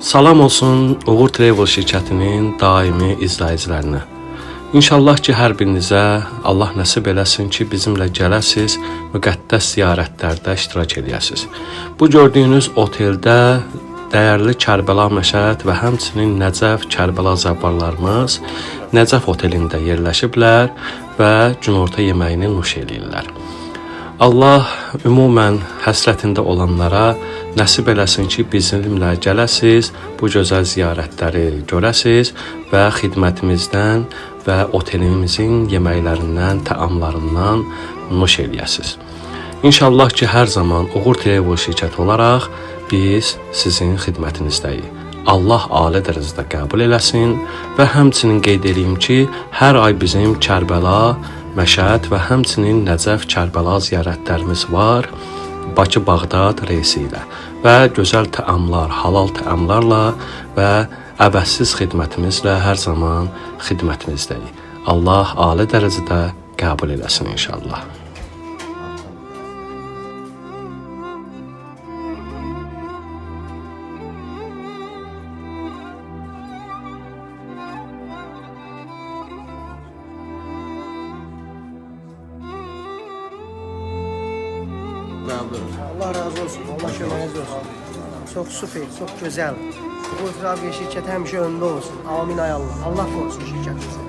Salam olsun Uğur Travel şirkətinin daimi izləyicilərinə. İnşallah ki, hər birinizə Allah nəsib eləsin ki, bizimlə gələsiz, müqəddəs ziyarətlərdə iştirak edəsiz. Bu gördüyünüz oteldə dəyərli Kərbəla Məşəd və həmçinin Nəcəf Kərbəla zəvvarlarımız Nəcəf otelində yerləşiblər və günorta yeməyini nuş eləyirlər. Allah ümumən həsrətində olanlara nəsib eləsin ki, bizimlə gələsiz, bu gözəl ziyarətləri görəsiz və xidmətimizdən və otelimizin yeməklərindən, təamlarından nuş eləyəsiz. İnşallah ki, hər zaman Uğur Travel şirkəti olaraq biz sizin xidmətinizdəyik. Allah ali dərəcədə qəbul eləsin və həmçinin qeyd edeyim ki, hər ay bizim Kərbəla, Məşəd və həmçinin Nəcəf Kərbəla ziyarətlərimiz var Bakı-Bağdad reysi ilə və gözəl təamlar, halal təamlarla və əvəzsiz xidmətimizlə hər zaman xidmətimizdəyik. Allah ali dərəcədə qəbul eləsin inşallah. Allah razı olsun. Allah köməyiniz olsun. Çok süper, çok güzel. Bu Travel şirkəti həmişə öndə olsun. Amin ay Allah. Allah korusun şirkətimizi.